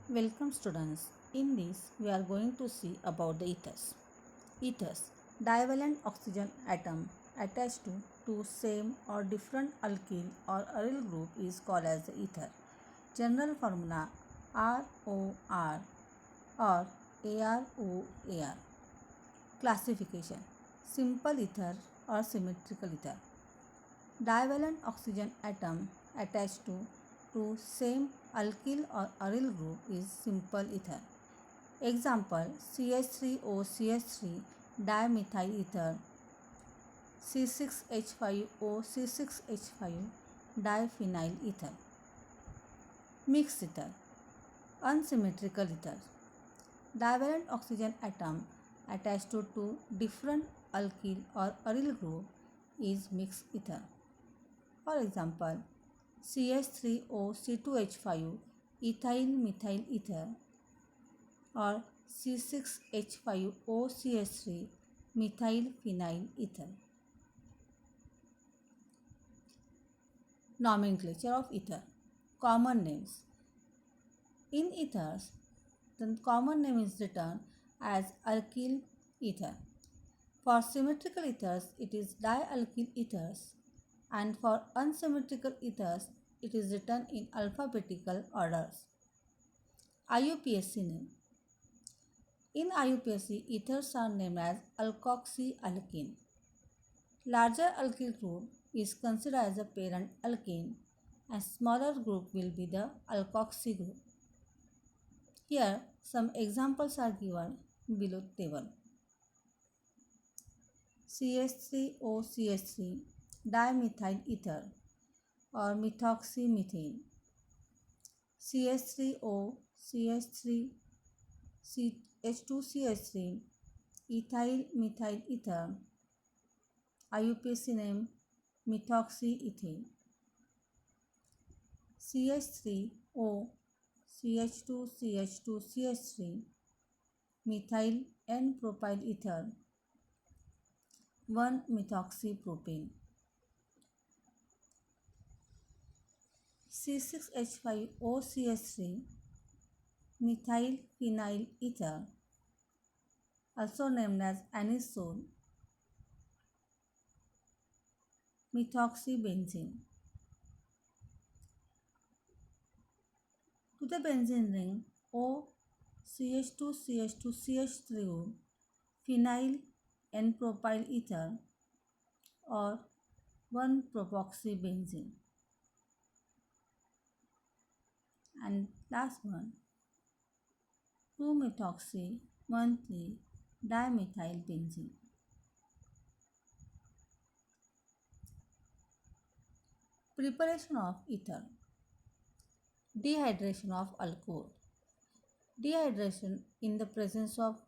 Welcome students. In this we are going to see about the ethers. Ethers, divalent oxygen atom attached to same or different alkyl or aryl group is called as the ether. General formula ROR or AROAR. Classification: simple ether or symmetrical ether. Divalent oxygen atom attached to same alkyl or aryl group is simple ether. Example: CH3O CH3 dimethyl ether, C6H5O C6H5 diphenyl ether. Mixed ether, unsymmetrical ether. Divalent oxygen atom attached to different alkyl or aryl group is mixed ether. For example, CH3O C2H5 ethyl methyl ether or C6H5OCH3 methyl phenyl ether. Nomenclature of ether. Common names. In ethers, the common name is written as alkyl ether. For symmetrical ethers, it is dialkyl ethers, and for unsymmetrical ethers, it is written in alphabetical orders. IUPAC name. In IUPAC, ethers are named as alkoxyalkene. Larger alkyl group is considered as a parent alkene and smaller group will be the alkoxy group. Here some examples are given below table. CH3OCH3 dimethyl ether or methoxymethane. CH3O CH3 H2CH3 ethyl methyl ether, IUPAC name methoxyethane. CH3O CH2CH2CH3 methyl N-propyl ether, 1-methoxypropane. C6H5OCH3 methyl phenyl ether, also named as anisole, methoxybenzene. To the benzene ring O CH2CH2CH3 phenyl N-propyl ether or 1-propoxybenzene. And last one, 2-methoxy 1,3-dimethyl benzene. Preparation of ether. Dehydration of alcohol. Dehydration in the presence of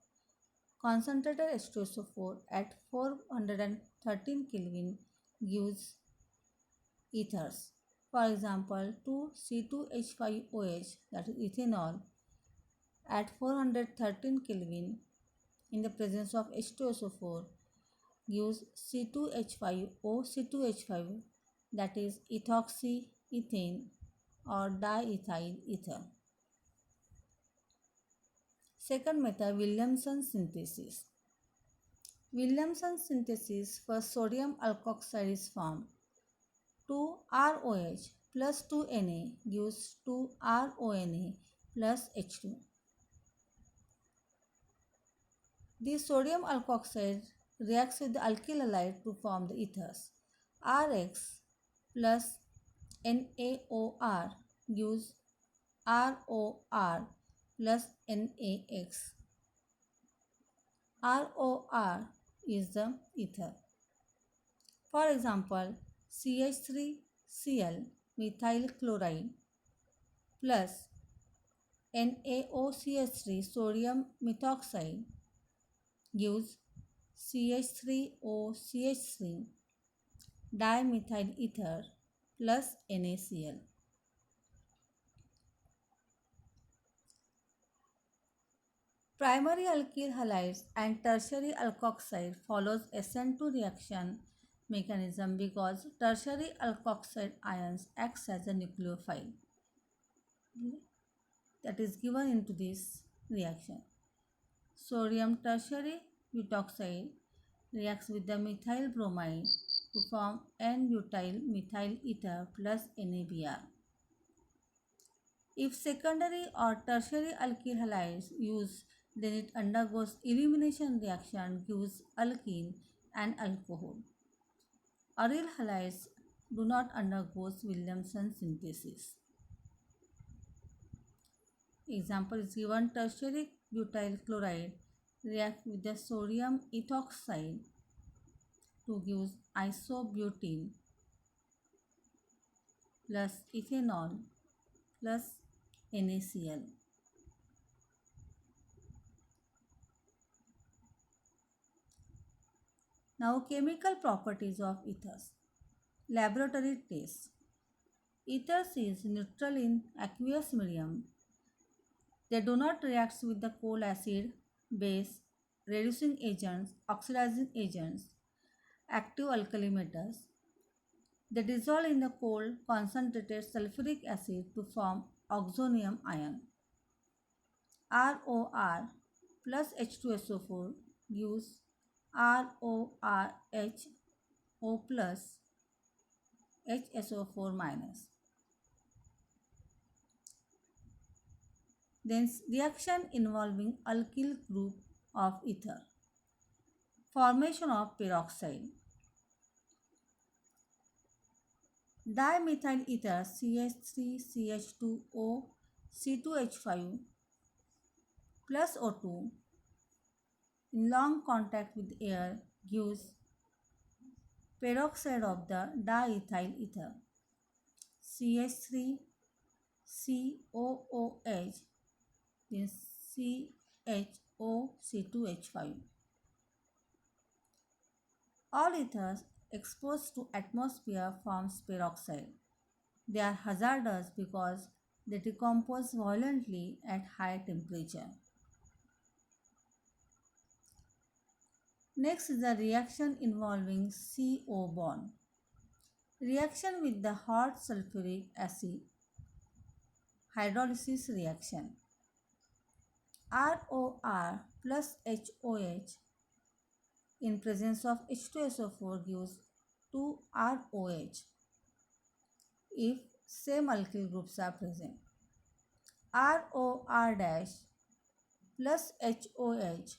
concentrated H2SO4 at 413 Kelvin gives ethers. For example, 2C2H5OH, that is ethanol, at 413 Kelvin in the presence of H2SO4 gives C2H5O C2H5, that is ethoxyethane or diethyl ether. Second method, Williamson synthesis. Williamson synthesis for sodium alkoxide is formed. 2ROH plus 2Na gives 2RONA plus H2. The sodium alkoxide reacts with the alkyl halide to form the ethers. Rx plus NaOR gives ROR plus NaX. ROR is the ether. For example, CH3Cl methyl chloride plus NaOCH3 sodium methoxide gives CH3OCH3 dimethyl ether plus NaCl. Primary alkyl halides and tertiary alkoxide follows SN2 reaction mechanism because tertiary alkoxide ions acts as a nucleophile. that is given into this reaction. Sodium tertiary butoxide reacts with the methyl bromide to form N-butyl methyl ether plus NaBr. If secondary or tertiary alkyl halides used, then it undergoes elimination reaction, gives alkene and alcohol. Aryl halides do not undergo Williamson synthesis. Example is given: tertiary butyl chloride react with the sodium ethoxide to give isobutene plus ethanol plus NaCl. Now chemical properties of ethers. Laboratory test. Ethers is neutral in aqueous medium. They do not react with the coal acid, base, reducing agents, oxidizing agents, active alkali metals. They dissolve in the cold concentrated sulfuric acid to form oxonium ion. ROR plus H2SO4 gives RORHO plus HSO4 minus. Then reaction involving alkyl group of ether. Formation of peroxide. Dimethyl ether CH3CH2O C2H5 plus O2 in long contact with air gives peroxide of the diethyl ether CH3COOH then CHOC2H5. All ethers exposed to atmosphere forms peroxide. They are hazardous because they decompose violently at high temperature. Next is the reaction involving CO bond. Reaction with the hot sulfuric acid. Hydrolysis reaction. ROR plus HOH in presence of H2SO4 gives 2ROH if same alkyl groups are present. ROR dash plus HOH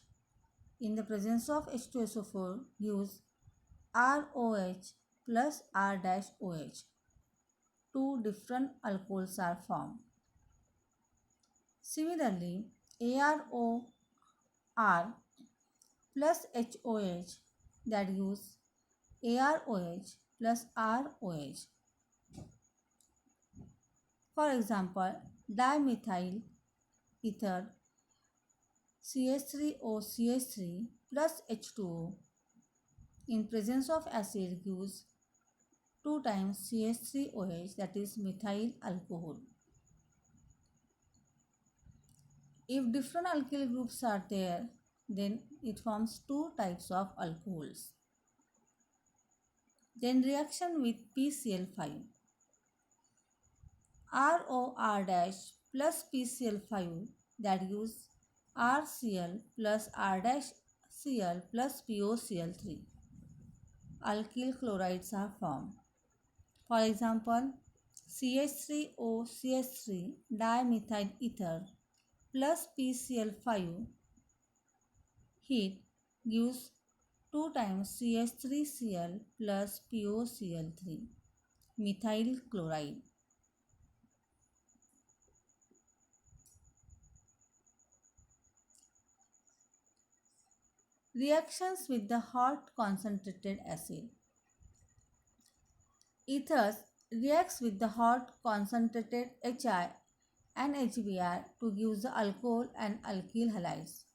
in the presence of H2SO4 gives ROH plus R dash OH. Two different alcohols are formed. Similarly, AROR plus HOH that gives AROH plus ROH. For example, dimethyl ether CH3OCH3 plus H2O in presence of acid gives 2 times CH3OH, that is methyl alcohol. If different alkyl groups are there, then it forms 2 types of alcohols. Then reaction with PCl5. ROR dash plus PCl5 that gives RCl plus R dash Cl plus POCl3. Alkyl chlorides are formed. For example, CH3OCH3 dimethyl ether plus PCl5 heat gives 2 times CH3Cl plus POCl3 methyl chloride. Reactions with the hot concentrated acid. Ethers reacts with the hot concentrated HI and HBr to give the alcohol and alkyl halides.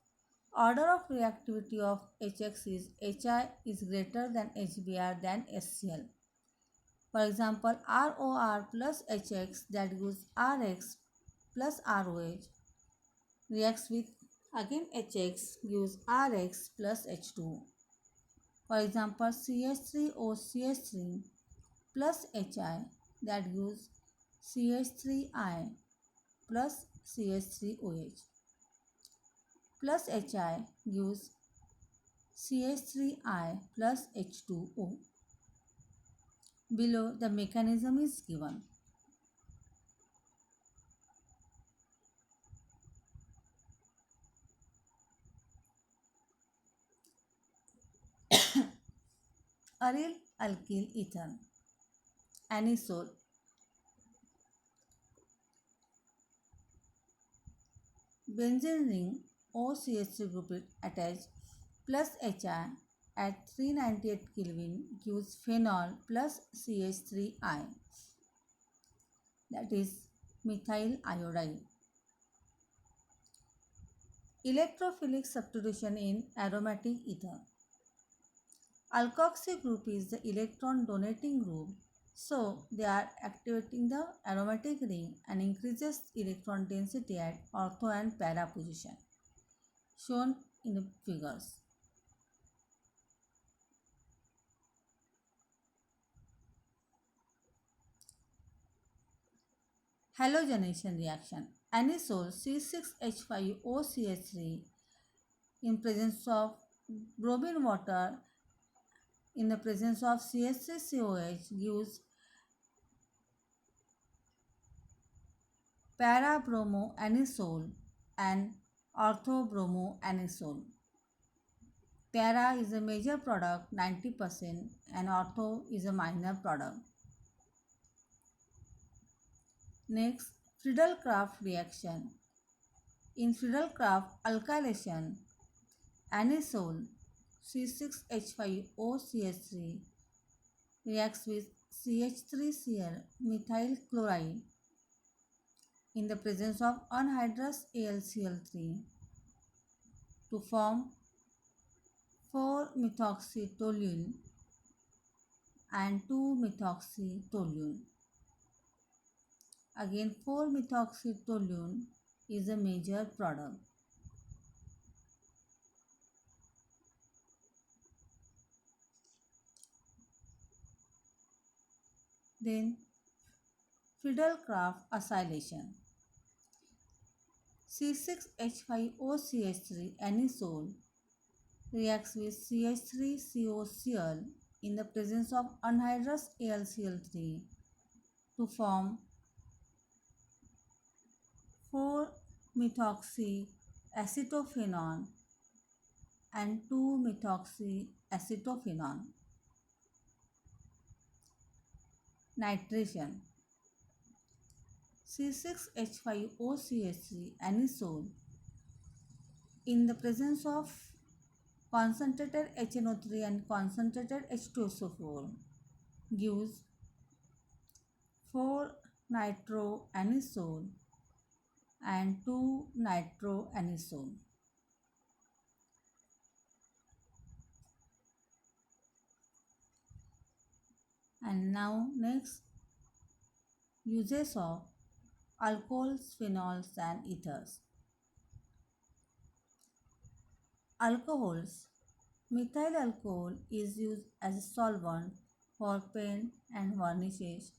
Order of reactivity of HX is HI is greater than HBr than HCl. For example, ROR plus HX that gives RX plus ROH reacts with again HX gives RX plus H2O. For example, CH3OCH3 plus HI that gives CH3I plus CH3OH. Plus HI gives CH3I plus H2O. Below the mechanism is given. Aryl alkyl ether, anisole. Benzene ring OCH3 group attached plus HI at 398 Kelvin gives phenol plus CH3I, that is methyl iodide. Electrophilic substitution in aromatic ether. Alkoxy group is the electron donating group, so they are activating the aromatic ring and increases electron density at ortho and para position, shown in the figures. Halogenation reaction. Anisole C6H5OCH3 in presence of bromine water in the presence of CH3COH gives para-bromoanisole and ortho-bromoanisole. Para is a major product 90% and ortho is a minor product. Next, Friedel-Crafts reaction. In Friedel-Crafts alkylation, anisole C6H5OCH3 reacts with CH3Cl methyl chloride in the presence of anhydrous AlCl3 to form 4-methoxytoluene and 2-methoxytoluene. Again, 4-methoxytoluene is a major product. Then Friedel-Crafts acylation. C6H5OCH3 anisole reacts with CH3COCl in the presence of anhydrous AlCl3 to form 4-methoxyacetophenone and 2-methoxyacetophenone. Nitration. C6H5OCH3 anisole in the presence of concentrated HNO3 and concentrated H2SO4 gives 4-nitroanisole and 2-nitroanisole. And now next, uses of alcohols, phenols and ethers. Alcohols. Methyl alcohol is used as a solvent for paint and varnishes.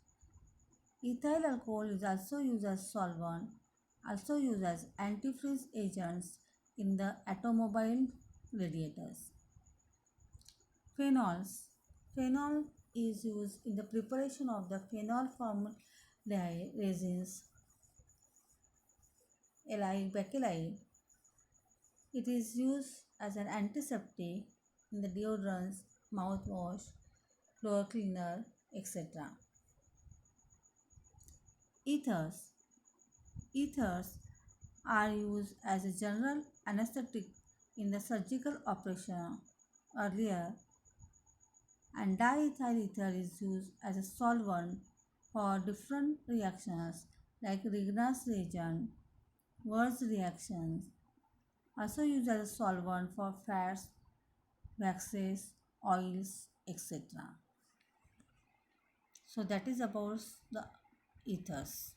Ethyl alcohol is also used as solvent, also used as antifreeze agents in the automobile radiators. Phenols. Phenol is used in the preparation of the phenol formaldehyde resins like bakelite. It is used as an antiseptic in the deodorants, mouthwash, floor cleaner, etc. Ethers. Ethers are used as a general anesthetic in the surgical operation earlier, and diethyl ether is used as a solvent for different reactions like Grignard's reagent, Wurtz reactions, also used as a solvent for fats, waxes, oils, etc. So that is about the ethers.